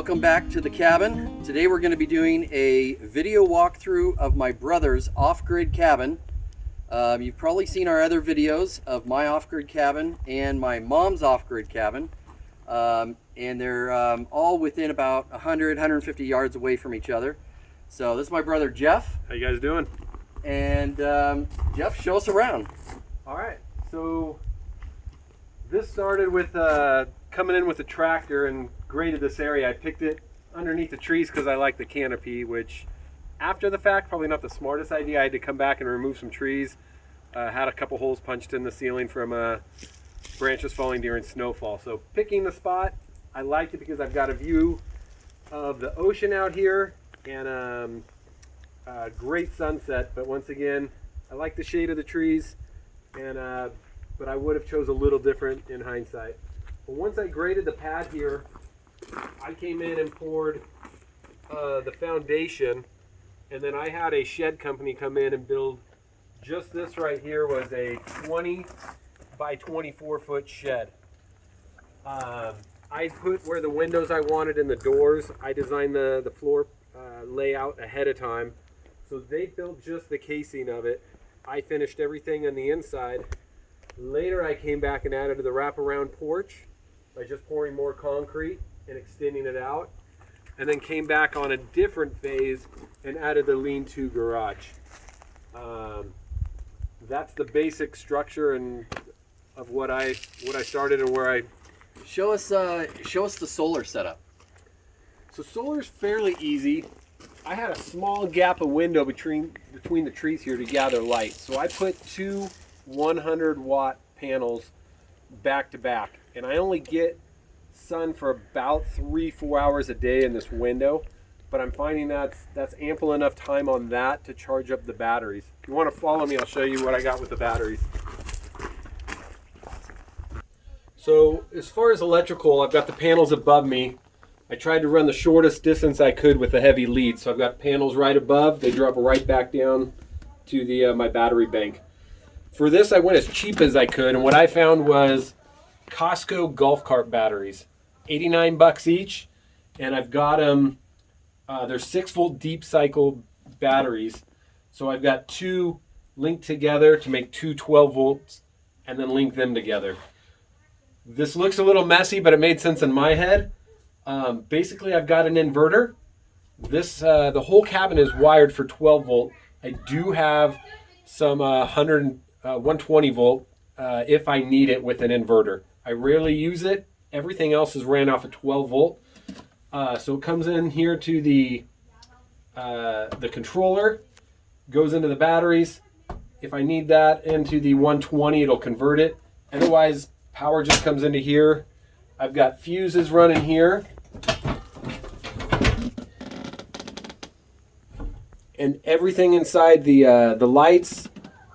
welcome back to the cabin. Today we're going to be doing a video walkthrough of my brother's off-grid cabin. You've probably seen our other videos of my off-grid cabin and my mom's off-grid cabin. And they're all within about 150 yards away from each other. So this is my brother Jeff. How you guys doing? And Jeff, show us around. All right, so this started with coming in with a tractor and graded this area. I picked it underneath the trees because I like the canopy, which after the fact, probably not the smartest idea. I had to come back and remove some trees. Had a couple holes punched in the ceiling from branches falling during snowfall. So picking the spot, I liked it because I've got a view of the ocean out here and a great sunset. But once again, I like the shade of the trees, and but I would have chose a little different in hindsight. But once I graded the pad here, I came in and poured the foundation, and then I had a shed company come in and build just this right here. Was a 20 by 24 foot shed. I put where the windows I wanted in the doors. I designed the floor layout ahead of time. So they built just the casing of it. I finished everything on the inside. Later I came back and added the wraparound porch by just pouring more concrete and extending it out. And then came back on a different phase and added the lean-to garage. That's the basic structure and of what I started and where I... Show us the solar setup. So solar's fairly easy. I had a small gap of window between the trees here to gather light. So I put two 100-watt panels back to back, and I only get sun for about 3-4 hours a day in this window, but I'm finding that's ample enough time on that to charge up the batteries. If you want to follow me, I'll show you what I got with the batteries. So as far as electrical, I've got the panels above me. I tried to run the shortest distance I could with the heavy lead. So I've got panels right above. They drop right back down to the my battery bank. For this, I went as cheap as I could, and what I found was Costco golf cart batteries, 89 bucks each, and I've got them. They're 6-volt deep cycle batteries, so I've got two linked together to make two 12 volts, and then link them together. This looks a little messy, but it made sense in my head. Basically, I've got an inverter. The whole cabin is wired for 12 volt. I do have some 120 volt if I need it with an inverter. I rarely use it. Everything else is ran off of 12 volt. So it comes in here to the controller, goes into the batteries. If I need that into the 120, it'll convert it. Otherwise, power just comes into here. I've got fuses running here. And everything inside the lights,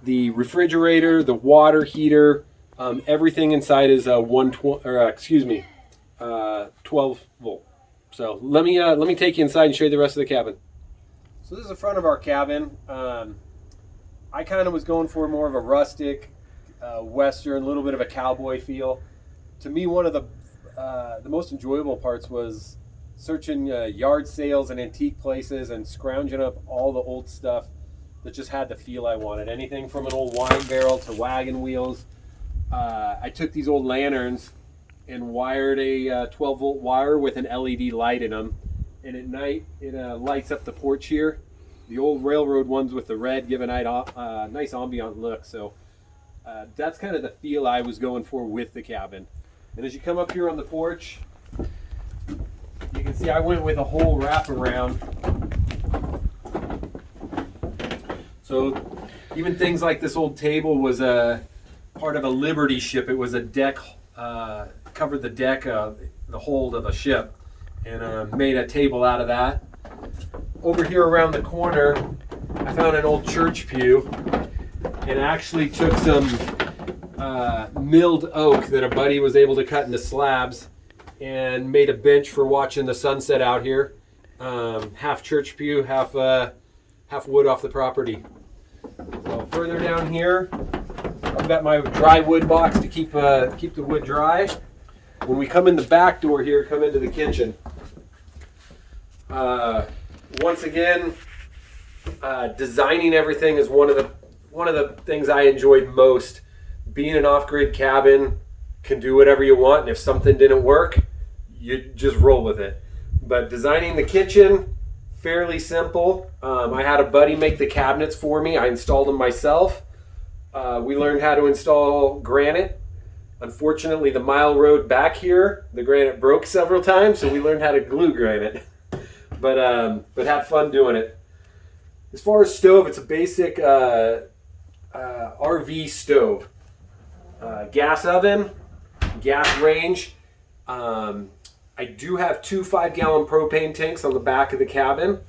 the refrigerator, the water heater, everything inside is 12 volt. So let me take you inside and show you the rest of the cabin. So this is the front of our cabin. I kind of was going for more of a rustic, western, a little bit of a cowboy feel. To me, one of the most enjoyable parts was searching yard sales and antique places and scrounging up all the old stuff that just had the feel I wanted. Anything from an old wine barrel to wagon wheels. I took these old lanterns and wired a 12 volt wire with an LED light in them, and at night it lights up the porch here. The old railroad ones with the red give a nice ambient look. So that's kind of the feel I was going for with the cabin. And as you come up here on the porch, you can see I went with a whole wraparound. So even things like this old table was a part of a Liberty ship. It was a deck, covered the deck, the hold of a ship, and made a table out of that. Over here around the corner, I found an old church pew, and actually took some milled oak that a buddy was able to cut into slabs and made a bench for watching the sunset out here. Half church pew, half wood off the property. So further down here, I've got my dry wood box to keep the wood dry. When we come in the back door here, come into the kitchen. Once again, designing everything is one of the things I enjoyed most. Being an off-grid cabin can do whatever you want, and if something didn't work, you just roll with it. But designing the kitchen, fairly simple. I had a buddy make the cabinets for me. I installed them myself. We learned how to install granite. Unfortunately, the mile road back here, the granite broke several times, so we learned how to glue granite. But had fun doing it. As far as stove, it's a basic RV stove. Gas oven, gas range. I do have 2 5-gallon propane tanks on the back of the cabin.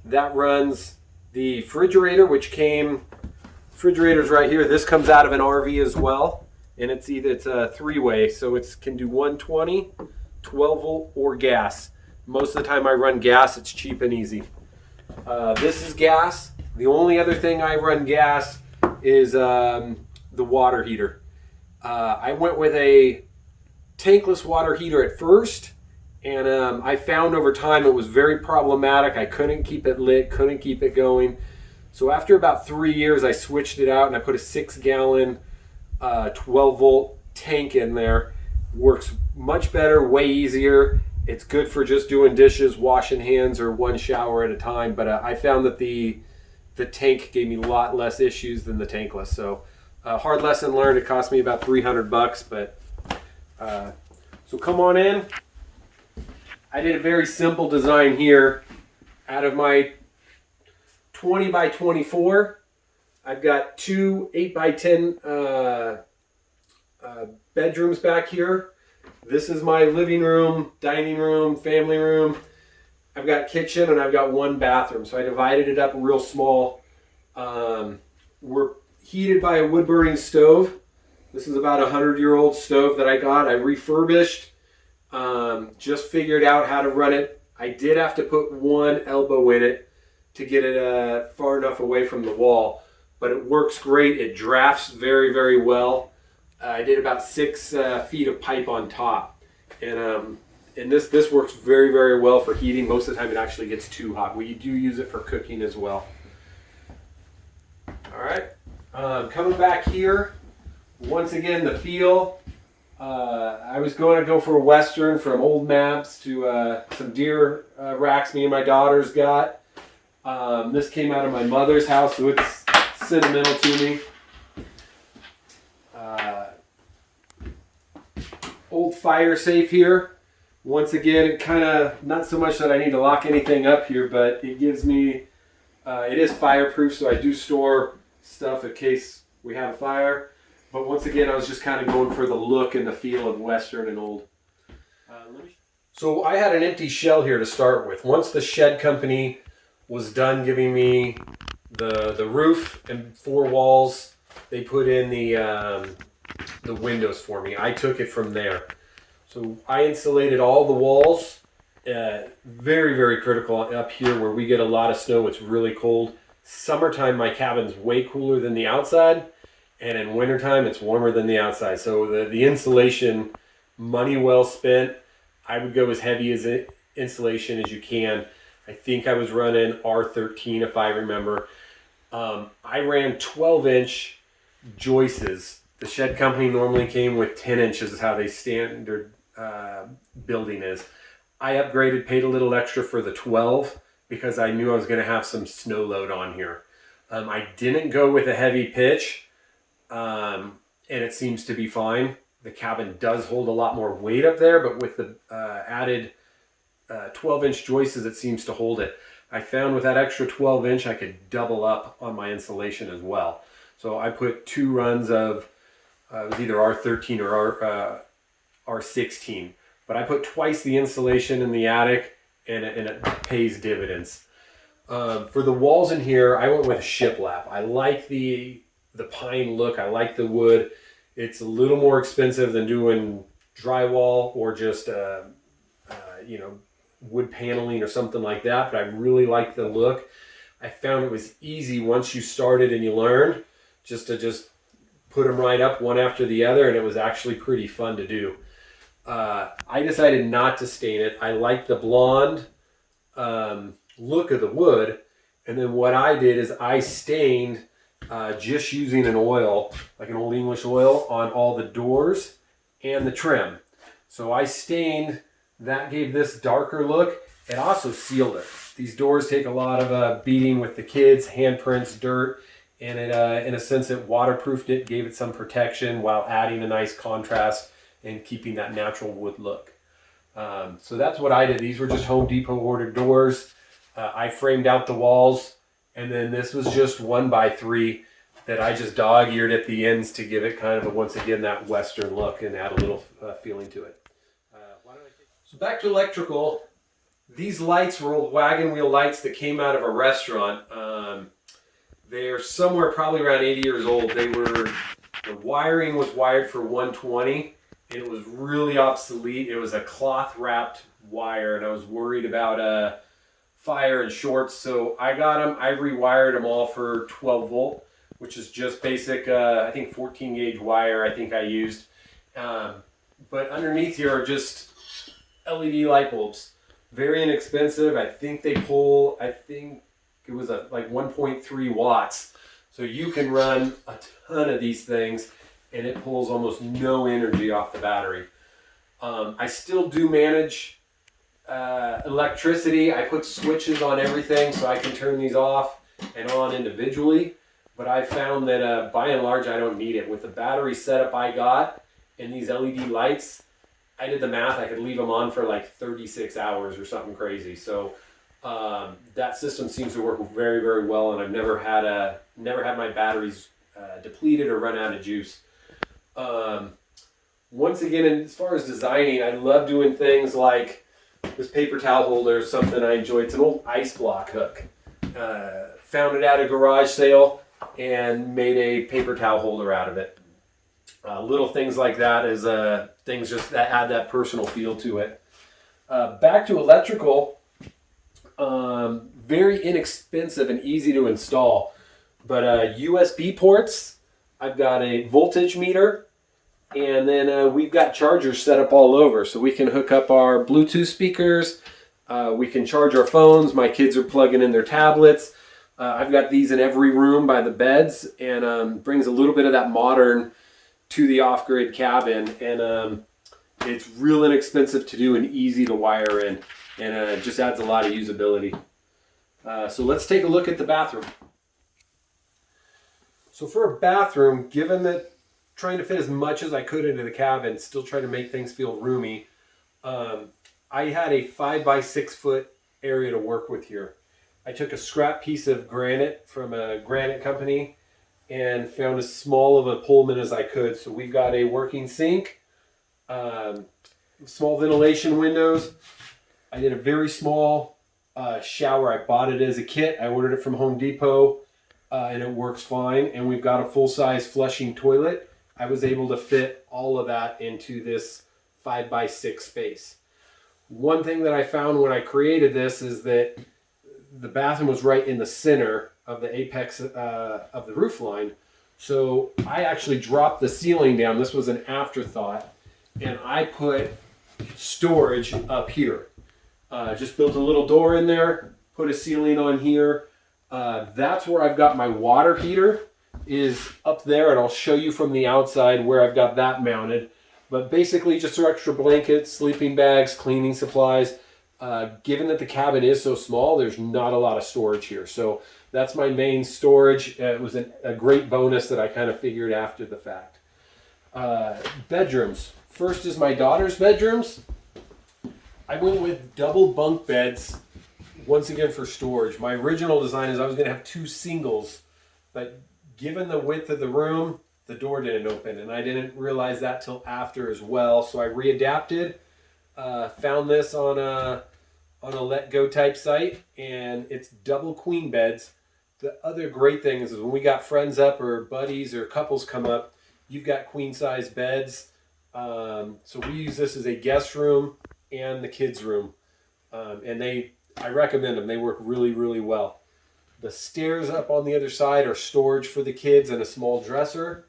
That runs the refrigerator, refrigerator's right here. This comes out of an RV as well. And it's a 3-way, so it can do 120, 12 volt, or gas. Most of the time I run gas. It's cheap and easy. This is gas. The only other thing I run gas is the water heater. I went with a tankless water heater at first, and I found over time it was very problematic. I couldn't keep it lit, couldn't keep it going. So after about 3 years, I switched it out and I put a 6-gallon 12 volt tank in there. Works much better, way easier. It's good for just doing dishes, washing hands, or one shower at a time. But I found that the tank gave me a lot less issues than the tankless. So hard lesson learned. It cost me about $300, but so come on in. I did a very simple design here. Out of my 20 by 24, I've got 2 8 by 10 bedrooms back here. This is my living room, dining room, family room. I've got kitchen and I've got 1 bathroom. So I divided it up real small. We're heated by a wood burning stove. This is about a 100-year-old stove that I got. I refurbished, just figured out how to run it. I did have to put 1 elbow in it to get it far enough away from the wall, but it works great. It drafts very, very well. I did about 6 feet of pipe on top, and this works very, very well for heating. Most of the time it actually gets too hot. We do use it for cooking as well. All right, coming back here, once again the feel. I was going to go for a Western, from old maps to some deer racks me and my daughters got. This came out of my mother's house, so it's sentimental to me. Old fire safe here. Once again, it kind of, not so much that I need to lock anything up here, but it gives me, it is fireproof, so I do store stuff in case we have a fire. But once again, I was just kind of going for the look and the feel of Western and old. So I had an empty shell here to start with. Once the shed company was done giving me the roof and 4 walls, they put in the windows for me. I took it from there. So I insulated all the walls. Very, very critical up here where we get a lot of snow. It's really cold. Summertime, my cabin's way cooler than the outside. And in wintertime, it's warmer than the outside. So the insulation, money well spent. I would go as heavy as insulation as you can. I think I was running R13 if I remember. I ran 12-inch joists. The shed company normally came with 10 inches is how they standard building is. I upgraded, paid a little extra for the 12 because I knew I was going to have some snow load on here. I didn't go with a heavy pitch. And it seems to be fine. The cabin does hold a lot more weight up there, but with the added 12-inch joists, it seems to hold it. I found with that extra 12-inch, I could double up on my insulation as well. So I put 2 runs of, it was either R13 or R16, but I put twice the insulation in the attic, and it pays dividends. For the walls in here, I went with a shiplap. I like the pine look. I like the wood. It's a little more expensive than doing drywall or just wood paneling or something like that, but I really like the look. I found it was easy once you started and you learned just to put them right up one after the other, and it was actually pretty fun to do. I decided not to stain it. I like the blonde look of the wood. And then what I did is I stained just using an oil, like an Old English oil, on all the doors and the trim. So I stained, that gave this darker look. It also sealed it. These doors take a lot of beating with the kids, handprints, dirt, and it, in a sense, it waterproofed it, gave it some protection while adding a nice contrast and keeping that natural wood look. So that's what I did. These were just Home Depot ordered doors. I framed out the walls, and then this was just 1x3 that I just dog-eared at the ends to give it kind of, once again, that Western look and add a little feeling to it. So back to electrical. These lights were old wagon wheel lights that came out of a restaurant. They're somewhere probably around 80 years old. The wiring was wired for 120. It was really obsolete. It was a cloth wrapped wire, and I was worried about fire and shorts. So I got them. I rewired them all for 12 volt, which is just basic, I think 14 gauge wire I think I used. But underneath here are just LED light bulbs. Very inexpensive. I think they pull, I think it was like 1.3 watts. So you can run a ton of these things and it pulls almost no energy off the battery. I still do manage electricity. I put switches on everything so I can turn these off and on individually. But I found that by and large I don't need it. With the battery setup I got and these LED lights, I did the math, I could leave them on for like 36 hours or something crazy. So that system seems to work very, very well, and I've never had my batteries depleted or run out of juice. Once again, as far as designing, I love doing things like this paper towel holder is something I enjoy. It's an old ice block hook. Found it at a garage sale and made a paper towel holder out of it. Little things like that is things just that add that personal feel to it. Back to electrical, very inexpensive and easy to install. But USB ports, I've got a voltage meter, and then we've got chargers set up all over. So we can hook up our Bluetooth speakers, we can charge our phones, my kids are plugging in their tablets. I've got these in every room by the beds, and brings a little bit of that modern to the off-grid cabin, and it's real inexpensive to do and easy to wire in, and it just adds a lot of usability. So let's take a look at the bathroom. So for a bathroom, given that trying to fit as much as I could into the cabin, still trying to make things feel roomy, I had a 5x6 foot area to work with here. I took a scrap piece of granite from a granite company and found as small of a Pullman as I could. So we've got a working sink, small ventilation windows. I did a very small shower. I bought it as a kit. I ordered it from Home Depot, and it works fine. And we've got a full-size flushing toilet. I was able to fit all of that into this 5x6 space. One thing that I found when I created this is that the bathroom was right in the center of the apex of the roof line. So I actually dropped the ceiling down. This was an afterthought. And I put storage up here. Just built a little door in there, put a ceiling on here. That's where I've got my water heater, is up there, and I'll show you from the outside where I've got that mounted. But basically just extra blankets, sleeping bags, cleaning supplies. Given that the cabin is so small, there's not a lot of storage here. So that's my main storage. It was a great bonus that I kind of figured after the fact. Bedrooms. First is my daughter's bedrooms. I went with double bunk beds, once again for storage. My original design is I was going to have two singles, but given the width of the room, the door didn't open, and I didn't realize that till after as well. So I readapted, found this on a Let Go type site, and it's double queen beds. The other great thing is when we got friends up or buddies or couples come up, you've got queen size beds. So we use this as a guest room and the kids room, and I recommend them. They work really, really well. The stairs up on the other side are storage for the kids and a small dresser,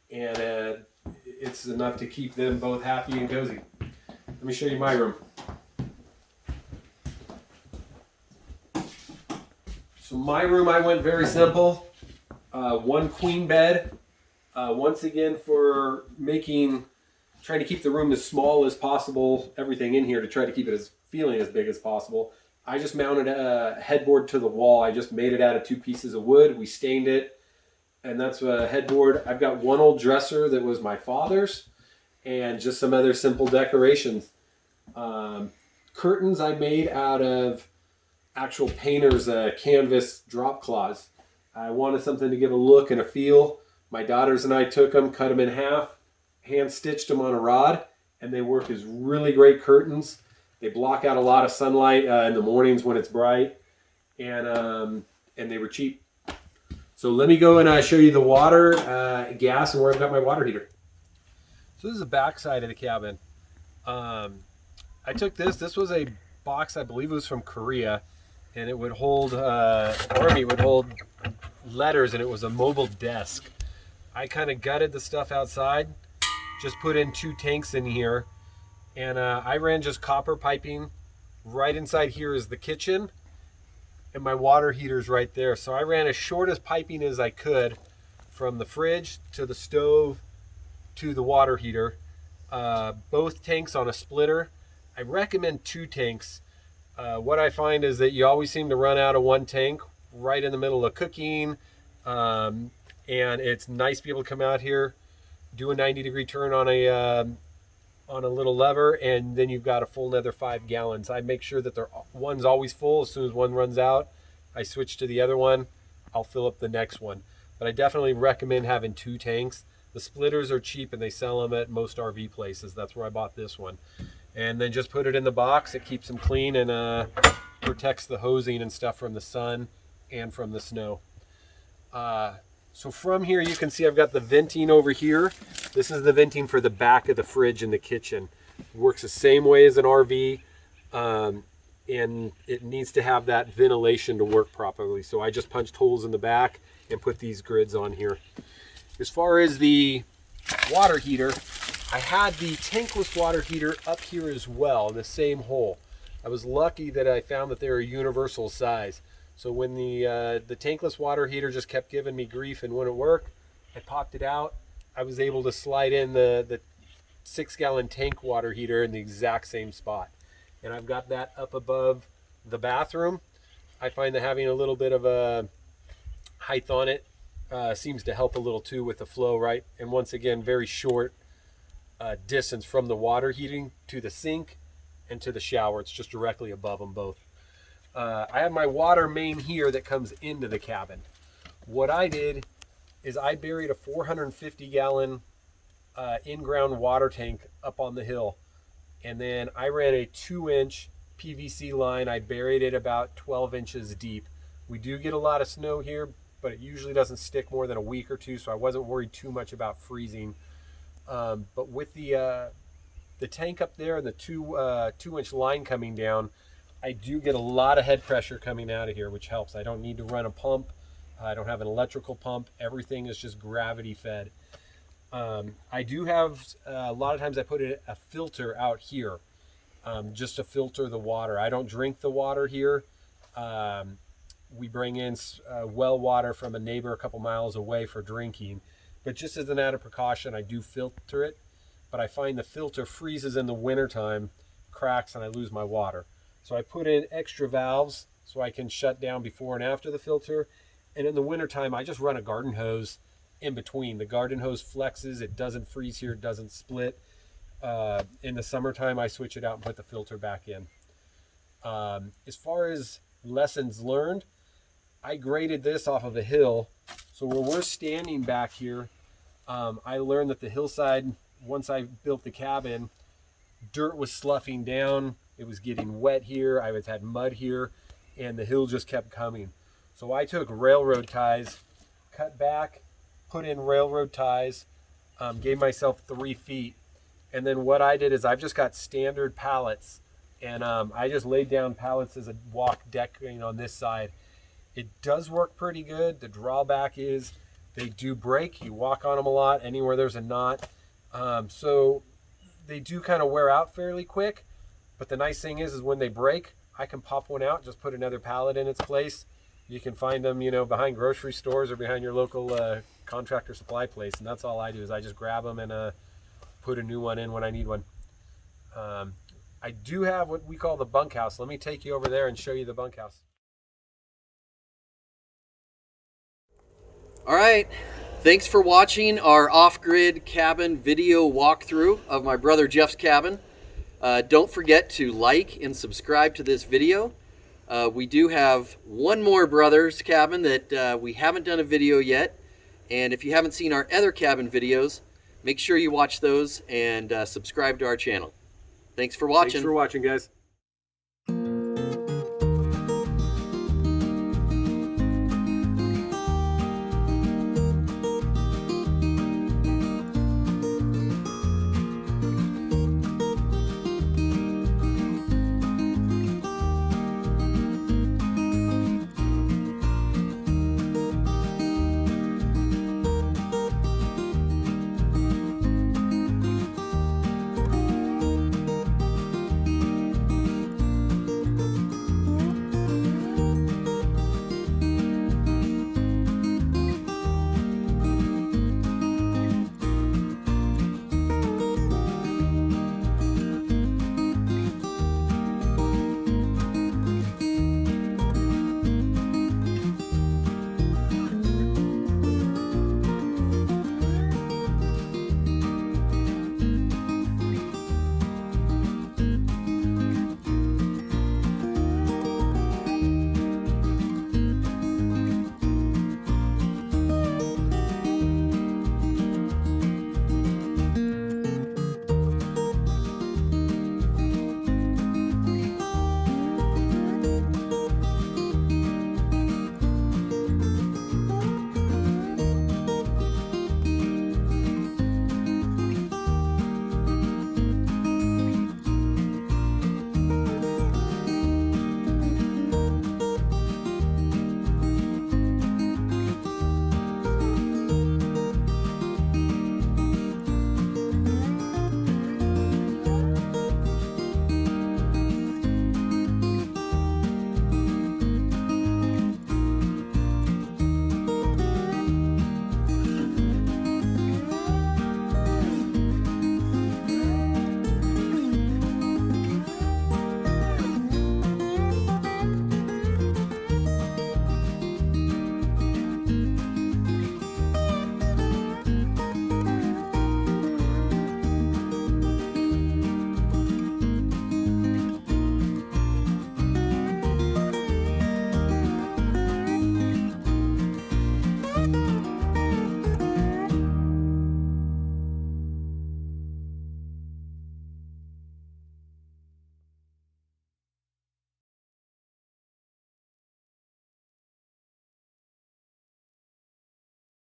and it's enough to keep them both happy and cozy. Let me show you my room. So my room, I went very simple. One queen bed. Once again, for trying to keep the room as small as possible, everything in here to try to keep it feeling as big as possible. I just mounted a headboard to the wall. I just made it out of 2 pieces of wood. We stained it, and that's a headboard. I've got one old dresser that was my father's, and just some other simple decorations. Curtains I made out of actual painter's canvas drop cloths. I wanted something to give a look and a feel. My daughters and I took them, cut them in half, hand stitched them on a rod, and they work as really great curtains. They block out a lot of sunlight in the mornings when it's bright, and they were cheap. So let me go and show you the water, gas, and where I've got my water heater. So this is the back side of the cabin. I took this was a box, I believe it was from Korea, and it would hold, Army would hold letters, and it was a mobile desk. I kind of gutted the stuff outside, just put in 2 tanks in here, and I ran just copper piping. Right inside here is the kitchen, and my water heater's right there. So I ran as short as piping as I could from the fridge to the stove to the water heater. Both tanks on a splitter. I recommend 2 tanks. What I find is that you always seem to run out of 1 tank right in the middle of cooking, and it's nice to be able to come out here, do a 90-degree turn on a little lever, and then you've got a full another 5 gallons. I make sure that one's always full. As soon as one runs out, I switch to the other one. I'll fill up the next one. But I definitely recommend having 2 tanks. The splitters are cheap, and they sell them at most RV places. That's where I bought this one. And then just put it in the box. It keeps them clean and protects the hosing and stuff from the sun and from the snow. So from here, you can see I've got the venting over here. This is the venting for the back of the fridge in the kitchen. It works the same way as an RV, and it needs to have that ventilation to work properly. So I just punched holes in the back and put these grids on here. As far as the water heater, I had the tankless water heater up here as well in the same hole. I was lucky that I found that they're a universal size. So when the tankless water heater just kept giving me grief and wouldn't work, I popped it out. I was able to slide in the 6-gallon tank water heater in the exact same spot. And I've got that up above the bathroom. I find that having a little bit of a height on it seems to help a little too with the flow, right? And once again, very short distance from the water heating to the sink and to the shower. It's just directly above them both. I have my water main here that comes into the cabin. What I did is I buried a 450-gallon in-ground water tank up on the hill, and then I ran a 2-inch PVC line. I buried it about 12 inches deep. We do get a lot of snow here, but it usually doesn't stick more than a week or 2, so I wasn't worried too much about freezing. But with the tank up there and the 2-inch line coming down, I do get a lot of head pressure coming out of here, which helps. I don't need to run a pump. I don't have an electrical pump. Everything is just gravity fed. I do have, a lot of times I put a filter out here just to filter the water. I don't drink the water here. We bring in well water from a neighbor a couple miles away for drinking. But just as an added precaution, I do filter it. But I find the filter freezes in the wintertime, cracks, and I lose my water. So I put in extra valves so I can shut down before and after the filter. And in the wintertime, I just run a garden hose in between. The garden hose flexes. It doesn't freeze here. It doesn't split. In the summertime, I switch it out and put the filter back in. As far as lessons learned, I graded this off of a hill. So where we're standing back here, I learned that the hillside, once I built the cabin, dirt was sloughing down. It was getting wet here. I had mud here, and the hill just kept coming. So I took railroad ties, cut back, put in railroad ties, gave myself 3 feet. And then what I did is I've just got standard pallets, and I just laid down pallets as a walk decking on this side. It does work pretty good. The drawback is they do break. You walk on them a lot anywhere there's a knot. So they do kind of wear out fairly quick. But the nice thing is when they break, I can pop one out, just put another pallet in its place, You can find them, behind grocery stores or behind your local contractor supply place. And that's all I do is I just grab them and put a new one in when I need one. I do have what we call the bunkhouse. Let me take you over there and show you the bunkhouse. All right, thanks for watching our off-grid cabin video walkthrough of my brother Jeff's cabin. Don't forget to like and subscribe to this video. We do have one more brother's cabin that we haven't done a video yet. And if you haven't seen our other cabin videos, make sure you watch those and subscribe to our channel. Thanks for watching. Thanks for watching, guys.